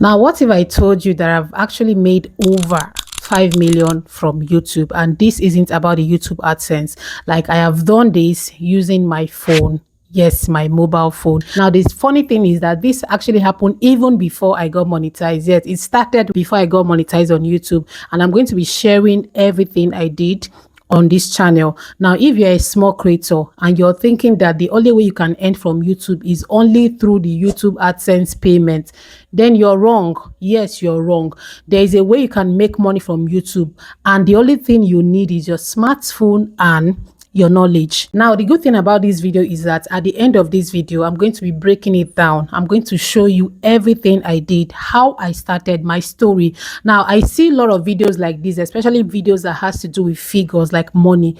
Now, what if I told you that I've actually made over 5 million from YouTube, and this isn't about the YouTube AdSense? Like, I have done this using my phone. Yes, my mobile phone. Now, this funny thing is that this actually happened even before I got monetized. Yes, it started before I got monetized on YouTube, and I'm going to be sharing everything I did on this channel. Now, if you're a small creator and you're thinking that the only way you can earn from YouTube is only through the YouTube AdSense payment, then you're wrong. Yes, you're wrong. There is a way you can make money from YouTube, and the only thing you need is your smartphone and your knowledge. Now, the good thing about this video is that at the end of this video, I'm going to be breaking it down. I'm going to show you everything I did, how I started, my story. Now, I see a lot of videos like this, especially videos that has to do with figures like money.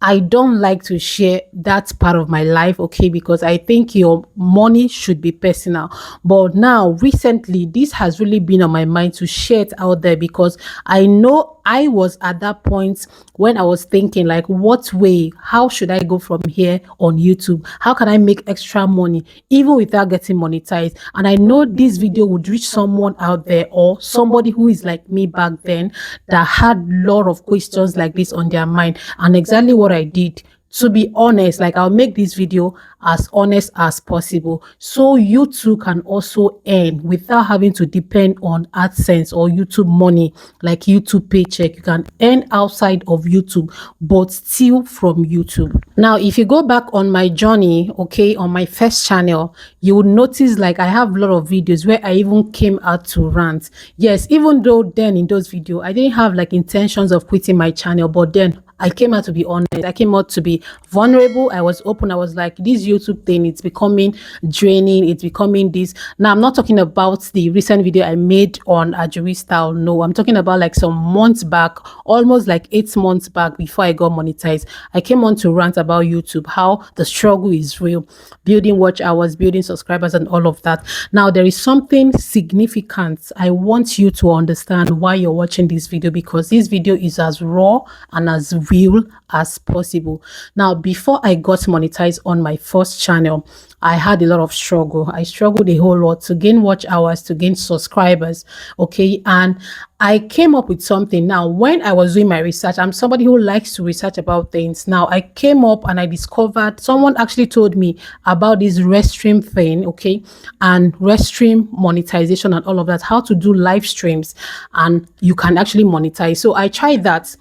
I don't like to share that part of my life, okay, because I think your money should be personal. But now, recently, this has really been on my mind to share it out there, because I know I was at that point when I was thinking, like, what way, how should I go from here on YouTube? How can I make extra money even without getting monetized? And I know this video would reach someone out there, or somebody who is like me back then, that had a lot of questions like this on their mind. And exactly what I did, to be honest, like, I'll make this video as honest as possible, so you too can also earn without having to depend on AdSense or YouTube money, like YouTube paycheck. You can earn outside of YouTube, but still from YouTube. Now, if you go back on my journey, okay, on my first channel, you will notice like I have a lot of videos where I even came out to rant. Yes, even though then in those videos I didn't have like intentions of quitting my channel, but then I came out to be honest. I came out to be vulnerable. I was open. I was like, this YouTube thing, it's becoming draining. It's becoming this. Now, I'm not talking about the recent video I made on Ajuri style. No, I'm talking about like some months back, almost like 8 months back, before I got monetized. I came on to rant about YouTube, how the struggle is real, building watch hours, building subscribers, and all of that. Now, there is something significant I want you to understand why you're watching this video, because this video is as raw and as real as possible. Now, before I got monetized on my first channel, I had a lot of struggle. I struggled a whole lot to gain watch hours, to gain subscribers, okay? And I came up with something. Now, when I was doing my research, I'm somebody who likes to research about things. Now, I came up and I discovered, someone actually told me about this Restream thing, okay? And Restream monetization and all of that, how to do live streams, and you can actually monetize. So I tried that.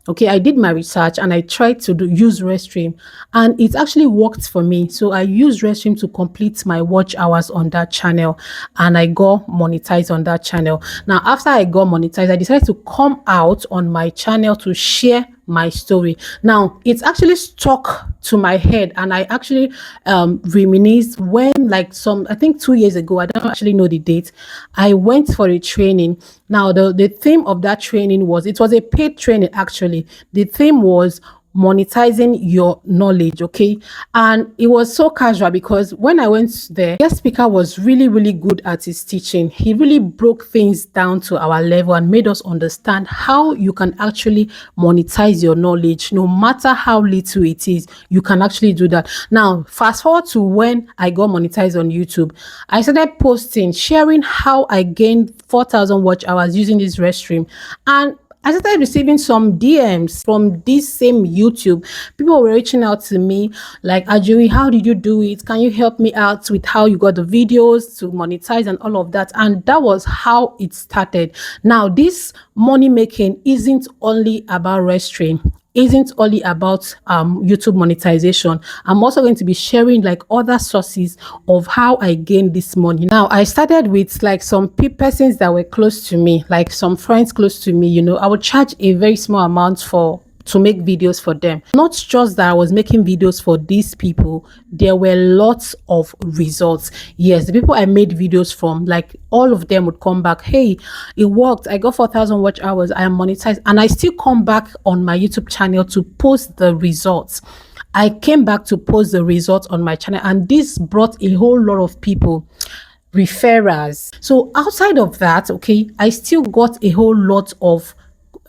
Okay, I did my research and I tried to use Restream, and it actually worked for me. So I used Restream to complete my watch hours on that channel, and I got monetized on that channel. Now, after I got monetized, I decided to come out on my channel to share my story. Now, it's actually stuck to my head, and I actually reminisced when, like, I think 2 years ago, I don't actually know the date, I went for a training. Now, the theme of that training was, it was a paid training actually. The theme was monetizing your knowledge, okay? And it was so casual, because when I went there, the guest speaker was really, really good at his teaching. He really broke things down to our level and made us understand how you can actually monetize your knowledge. No matter how little it is, you can actually do that. Now, fast forward to when I got monetized on YouTube, I started posting, sharing how I gained 4,000 watch hours using this Restream, and I started receiving some DMs from this same YouTube. People were reaching out to me like, Ajuri, how did you do it? Can you help me out with how you got the videos to monetize and all of that? And that was how it started. Now, this money making isn't only about Restream, isn't only about YouTube monetization. I'm also going to be sharing like other sources of how I gained this money. Now, I started with like some persons that were close to me, like some friends close to me. You know, I would charge a very small amount to make videos for them. Not just that I was making videos for these people, there were lots of results. Yes, the people I made videos from, like, all of them would come back, hey, it worked, I got 4,000 watch hours, I am monetized. And I still come back on my YouTube channel to post the results. I came back to post the results on my channel, and this brought a whole lot of people, referrals. So outside of that, okay, I still got a whole lot of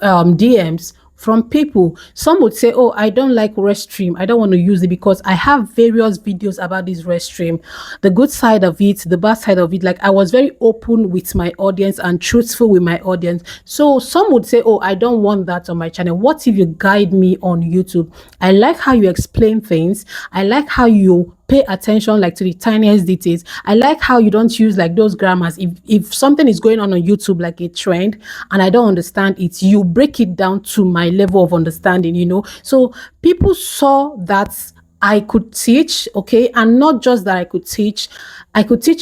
DMs from people. Some would say, oh, I don't like Restream, I don't want to use it because I have various videos about this Restream, the good side of it, the bad side of it. Like, I was very open with my audience and truthful with my audience. So some would say, oh, I don't want that on my channel. What if you guide me on YouTube? I like how you explain things. I like how you pay attention like to the tiniest details. I like how you don't use like those grammars. If something is going on YouTube like a trend and I don't understand it, you break it down to my level of understanding, you know. So people saw that I could teach, okay, and not just that I could teach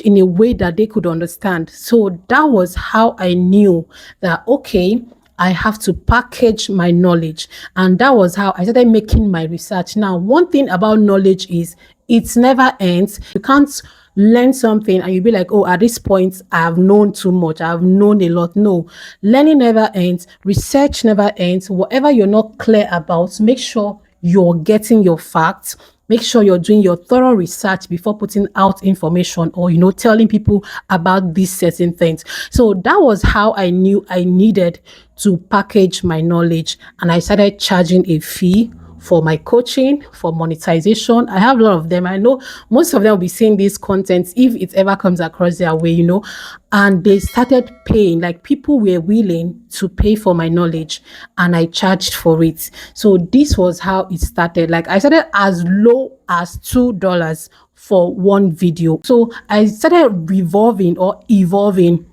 in a way that they could understand. So that was how I knew that, okay, I have to package my knowledge. And that was how I started making my research. Now, one thing about knowledge is it never ends. You can't learn something and you'll be like, oh, at this point, I have known too much. I've known a lot. No, learning never ends. Research never ends. Whatever you're not clear about, make sure you're getting your facts. Make sure you're doing your thorough research before putting out information or, you know, telling people about these certain things. So that was how I knew I needed to package my knowledge, and I started charging a fee for my coaching, for monetization. I have a lot of them. I know most of them will be seeing these contents if it ever comes across their way, you know, and they started paying. Like, people were willing to pay for my knowledge and I charged for it. So this was how it started. Like, I started as low as $2 for one video. So I started revolving or evolving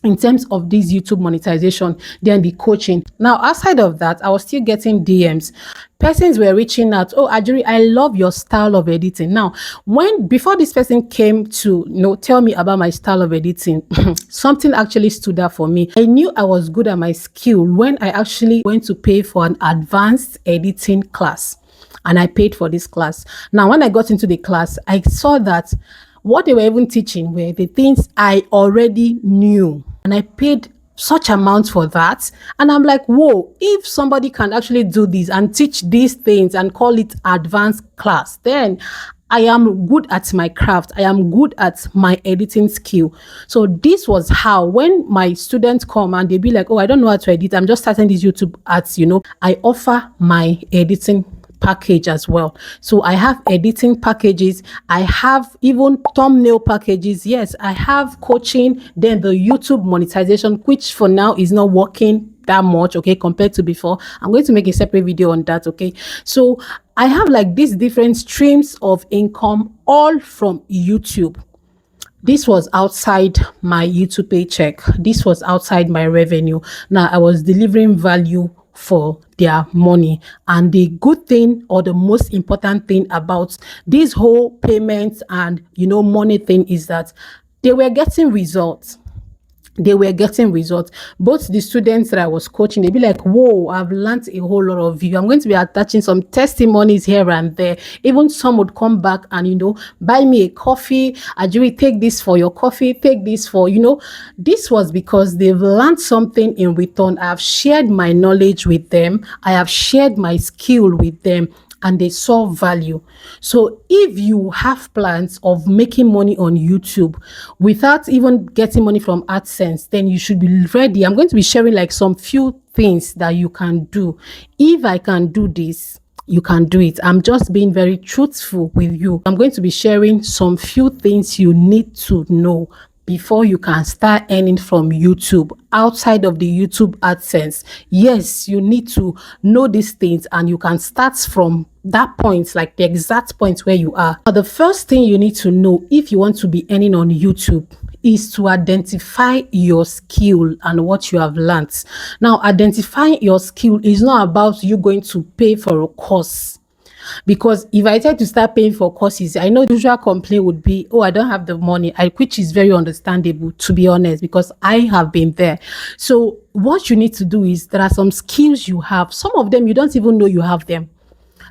in terms of this YouTube monetization, then the coaching. Now, outside of that, I was still getting DMs. Persons were reaching out. Oh, Ajuri, I love your style of editing. Now, before this person came to, you know, tell me about my style of editing, something actually stood out for me. I knew I was good at my skill when I actually went to pay for an advanced editing class. And I paid for this class. Now, when I got into the class, I saw that what they were even teaching were the things I already knew. And I paid such amount for that. And I'm like, whoa, if somebody can actually do this and teach these things and call it advanced class, then I am good at my craft. I am good at my editing skill. So this was how, when my students come and they be like, oh, I don't know how to edit, I'm just starting this YouTube ads, you know, I offer my editing package as well. So I have editing packages, I have even thumbnail packages. Yes, I have coaching, then the YouTube monetization, which for now is not working that much, okay, compared to before. I'm going to make a separate video on that, okay. So I have like these different streams of income, all from YouTube. This was outside my YouTube paycheck. This was outside my revenue. Now I was delivering value for their money. And the good thing, or the most important thing about this whole payments and, you know, money thing, is that they were getting results. They were getting results. Both the students that I was coaching, they'd be like, whoa, I've learned a whole lot of you. I'm going to be attaching some testimonies here and there. Even some would come back and, you know, buy me a coffee. Ajuri, take this for your coffee, take this for, you know. This was because they've learned something in return. I have shared my knowledge with them. I have shared my skill with them, and they saw value. So if you have plans of making money on YouTube without even getting money from AdSense, then you should be ready. I'm going to be sharing like some few things that you can do. If I can do this, you can do it. I'm just being very truthful with you. I'm going to be sharing some few things you need to know before you can start earning from YouTube outside of the YouTube AdSense. Yes, you need to know these things, and you can start from that point, like the exact point where you are. But the first thing you need to know if you want to be earning on YouTube is to identify your skill and what you have learned. Now, identifying your skill is not about you going to pay for a course. Because if I try to start paying for courses, I know the usual complaint would be, oh, I don't have the money, which is very understandable, to be honest, because I have been there. So what you need to do is, there are some skills you have. Some of them you don't even know you have them.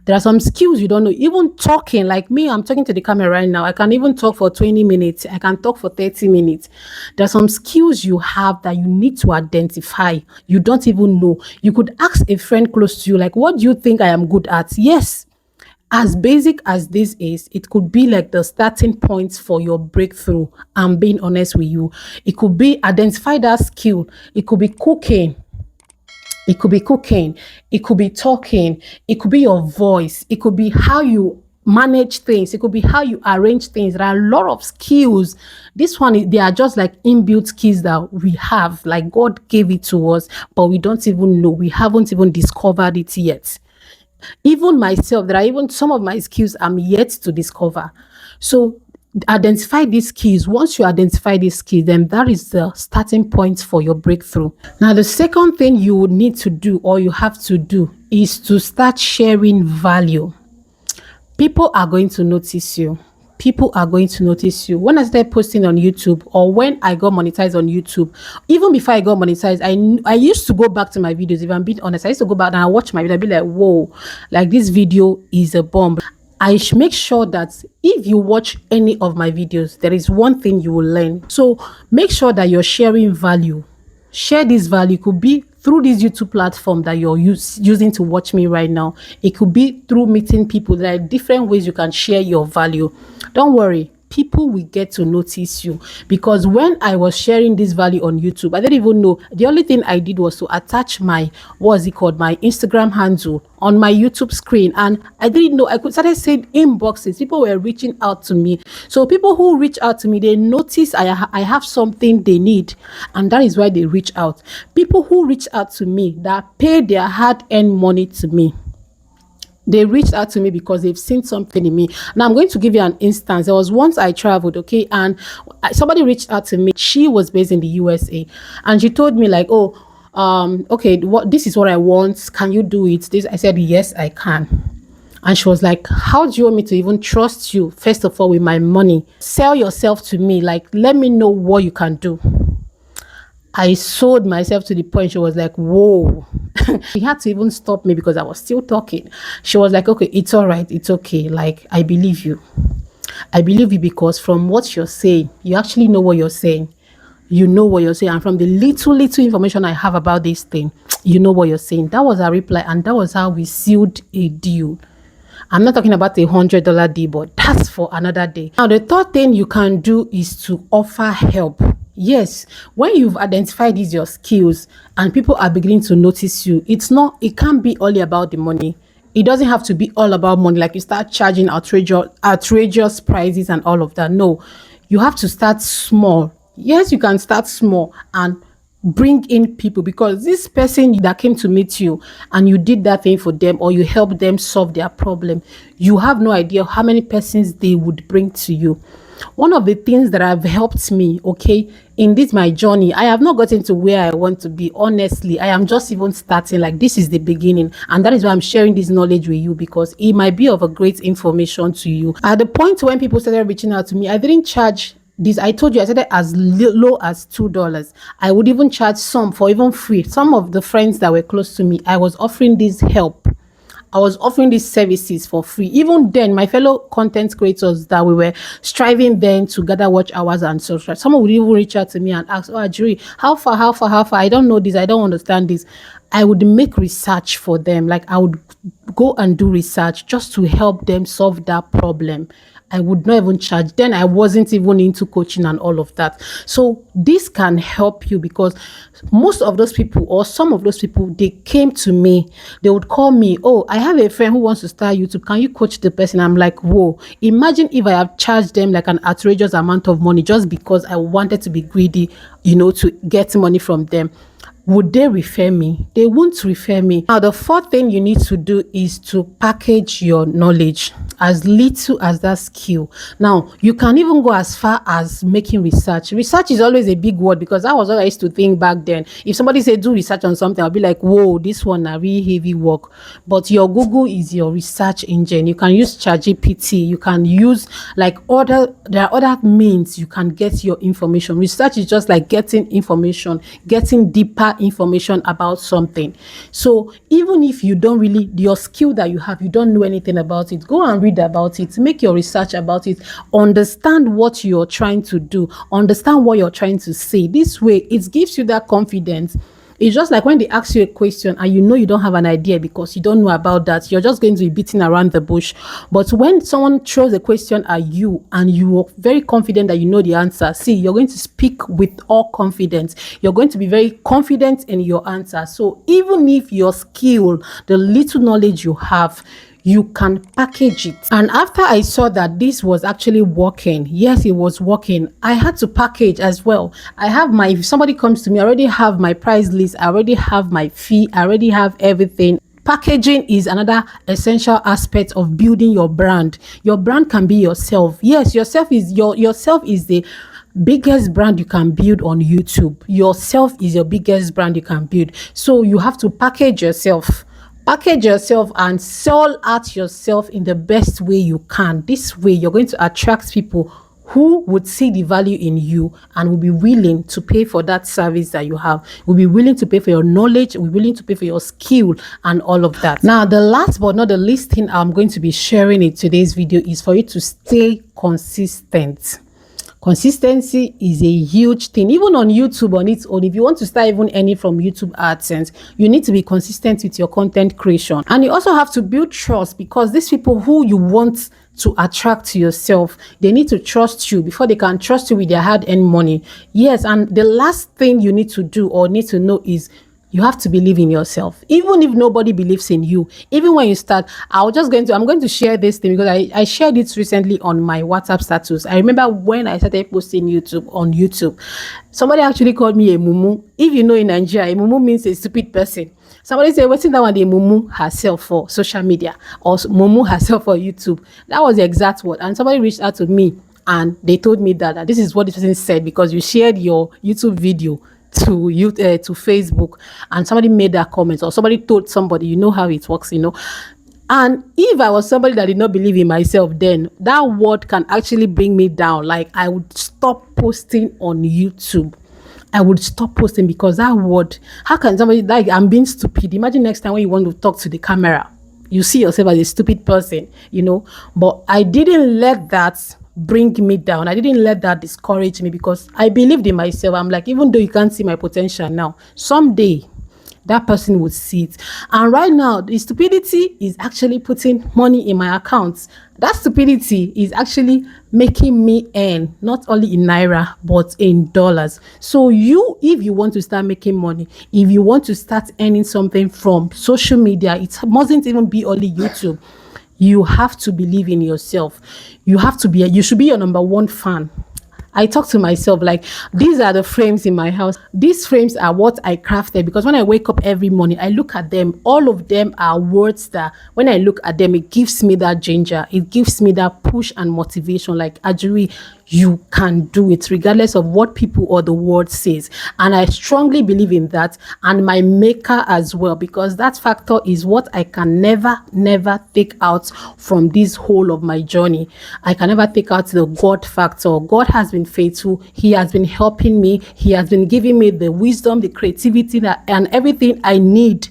There are some skills you don't know. Even talking, like me, I'm talking to the camera right now. I can even talk for 20 minutes. I can talk for 30 minutes. There are some skills you have that you need to identify. You don't even know. You could ask a friend close to you, like, what do you think I am good at? Yes. As basic as this is, it could be like the starting point for your breakthrough. I'm being honest with you. It could be identify that skill. It could be cooking. It could be cooking, it could be talking, it could be your voice, it could be how you manage things, it could be how you arrange things. There are a lot of skills. This one, they are just like inbuilt skills that we have, like God gave it to us, but we don't even know. We haven't even discovered it yet. Even myself, there are even some of my skills I'm yet to discover. So identify these skills. Once you identify these skills, then that is the starting point for your breakthrough. Now, the second thing you would need to do, or you have to do, is to start sharing value. People are going to notice you. People are going to notice you. When I started posting on YouTube, or when I got monetized on YouTube, even before I got monetized, I used to go back to my videos. If I'm being honest, I used to go back and I watch my video. I'd be like, whoa, like this video is a bomb. Make sure that if you watch any of my videos, there is one thing you will learn. So make sure that you're sharing value. Share this value. It could be through this YouTube platform that you're using to watch me right now. It could be through meeting people. There are different ways you can share your value. Don't worry, people will get to notice you, because when I was sharing this value on YouTube, I didn't even know. The only thing I did was to attach my, what's it called, my Instagram handle on my YouTube screen, and I didn't know. I could started seeing inboxes. People were reaching out to me. So people who reach out to me, they notice I have something they need, and that is why they reach out. People who reach out to me that pay their hard-earned money to me, they reached out to me because they've seen something in me. Now, I'm going to give you an instance. There was once I traveled, okay, and somebody reached out to me. She was based in the USA, and she told me like, oh, okay, this is what I want. Can you do it? I said, yes, I can. And she was like, how do you want me to even trust you, first of all, with my money? Sell yourself to me. Like, let me know what you can do. I sold myself to the point she was like, whoa. She had to even stop me because I was still talking. She was like, okay, it's all right. It's okay. Like, I believe you. I believe you because from what you're saying, you actually know what you're saying. You know what you're saying. And from the little information I have about this thing, you know what you're saying. That was her reply. And that was how we sealed a deal. I'm not talking about $100 deal, but that's for another day. Now, the third thing you can do is to offer help. Yes, when you've identified these your skills and people are beginning to notice you, it can't be only about the money. It doesn't have to be all about money, like you start charging outrageous prices and all of that. No, you have to start small. Yes, you can start small and bring in people, because this person that came to meet you and you did that thing for them, or you helped them solve their problem, you have no idea how many persons they would bring to you. One of the things that have helped me, okay, in this my journey, I have not gotten to where I want to be. Honestly, I am just even starting. Like, this is the beginning, and that is why I'm sharing this knowledge with you, because it might be of a great information to you. At the point when people started reaching out to me, I didn't charge this. I told you I started as low as $2. I would even charge some for even free. Some of the friends that were close to me, I was offering this help. I was offering these services for free. Even then, my fellow content creators that we were striving then to gather watch hours and subscribe, someone would even reach out to me and ask, oh, Ajiri, how far? I don't know this. I don't understand this. I would make research for them. Like, I would go and do research just to help them solve that problem. I would not even charge. Then I wasn't even into coaching and all of that. So this can help you, because most of those people, or some of those people, they came to me. They would call me, oh, I have a friend who wants to start YouTube. Can you coach the person? I'm like, whoa. Imagine if I have charged them like an outrageous amount of money just because I wanted to be greedy, to get money from them. Would they refer me? They won't refer me. Now, the fourth thing you need to do is to package your knowledge, as little as that skill. Now, you can even go as far as making research. Research is always a big word, because that was what I used to think back then. If somebody said do research on something, I'll be like, whoa, this one a really heavy work. But your Google is your research engine. You can use ChatGPT. You can use there are other means you can get your information. Research is just like getting information, getting deeper information about something. So even if you don't really, your skill that you have, you don't know anything about it, go and read about it, make your research about it, understand what you're trying to do, understand what you're trying to say. This way, it gives you that confidence. It's just like when they ask you a question and you know you don't have an idea because you don't know about that, you're just going to be beating around the bush. But when someone throws a question at you and you are very confident that you know the answer, see, you're going to speak with all confidence. You're going to be very confident in your answer. So even if your skill, the little knowledge you have, you can package it. And after I saw that this was actually working, yes, it was working, I had to package as well. I have my, if somebody comes to me, I already have my price list, I already have my fee, I already have everything. Packaging is another essential aspect of building your brand. Your brand can be yourself. Yes, yourself is the biggest brand you can build on YouTube. Yourself is your biggest brand you can build. So you have to package yourself. Package yourself and sell out yourself in the best way you can. This way, you're going to attract people who would see the value in you and will be willing to pay for that service that you have, will be willing to pay for your knowledge, will be willing to pay for your skill and all of that. Now, the last but not the least thing I'm going to be sharing in today's video is for you to stay consistent. Consistency is a huge thing, even on YouTube on its own. If you want to start even earning from YouTube AdSense, you need to be consistent with your content creation. And you also have to build trust, because these people who you want to attract to yourself, they need to trust you before they can trust you with their hard-earned money. Yes, and the last thing you need to do or need to know is you have to believe in yourself. Even if nobody believes in you, even when you start, I'm going to share this thing because I shared it recently on my WhatsApp status. I remember when I started posting on YouTube, somebody actually called me a mumu. If you know, in Nigeria, a mumu means a stupid person. Somebody said, what's that one, the mumu herself for social media or mumu herself for YouTube? That was the exact word. And somebody reached out to me and they told me that this is what this person said because you shared your YouTube video to Facebook, and somebody made that comment, or somebody told somebody, you know how it works, and if I was somebody that did not believe in myself, then that word can actually bring me down. Like, I would stop posting on YouTube. I would stop posting because that word, how can somebody, like, I'm being stupid? Imagine next time when you want to talk to the camera, you see yourself as a stupid person, but I didn't let that bring me down. I didn't let that discourage me because I believed in myself. I'm like, even though you can't see my potential now, someday that person would see it. And right now, the stupidity is actually putting money in my accounts. That stupidity is actually making me earn not only in naira but in dollars. So if you want to start making money, if you want to start earning something from social media, it mustn't even be only YouTube. You have to believe in yourself. You should be your number one fan. I talk to myself like, these are the frames in my house. These frames are what I crafted, because when I wake up every morning, I look at them. All of them are words that when I look at them, it gives me that ginger. It gives me that push and motivation. Like, Ajuri, you can do it regardless of what people or the world says. And I strongly believe in that, and my maker as well, because that factor is what I can never take out from this whole of my journey. I can never take out the God factor. God has been faithful. He has been helping me. He has been giving me the wisdom, the creativity, and everything I need.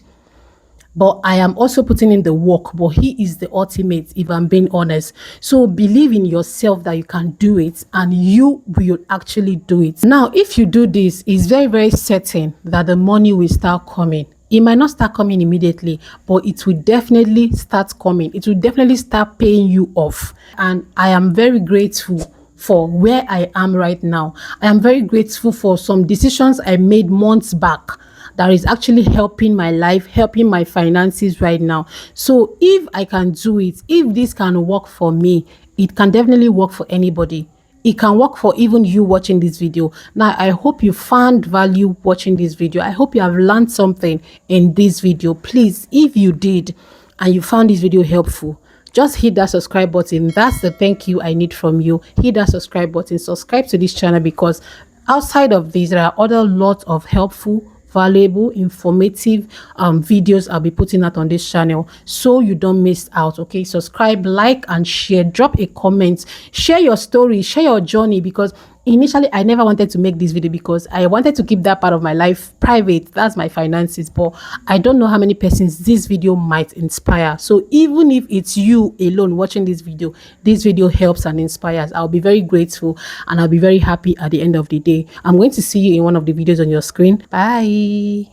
But I am also putting in the work, but he is the ultimate, if I'm being honest. So believe in yourself that you can do it, and you will actually do it. Now, if you do this, it's very, very certain that the money will start coming. It might not start coming immediately, but it will definitely start coming. It will definitely start paying you off. And I am very grateful for where I am right now. I am very grateful for some decisions I made months back that is actually helping my life, helping my finances right now. So if I can do it, if this can work for me, it can definitely work for anybody. It can work for even you watching this video. Now, I hope you found value watching this video. I hope you have learned something in this video. Please, if you did and you found this video helpful, just hit that subscribe button. That's the thank you I need from you. Hit that subscribe button. Subscribe to this channel, because outside of this, there are other lots of helpful, valuable, informative videos I'll be putting out on this channel, so you don't miss out. Okay, subscribe, like, and share. Drop a comment, share your story, share your journey, because initially I never wanted to make this video because I wanted to keep that part of my life private. That's my finances, but I don't know how many persons this video might inspire. So even if it's you alone watching this video helps and inspires, I'll be very grateful, and I'll be very happy at the end of the day. I'm going to see you in one of the videos on your screen. Bye.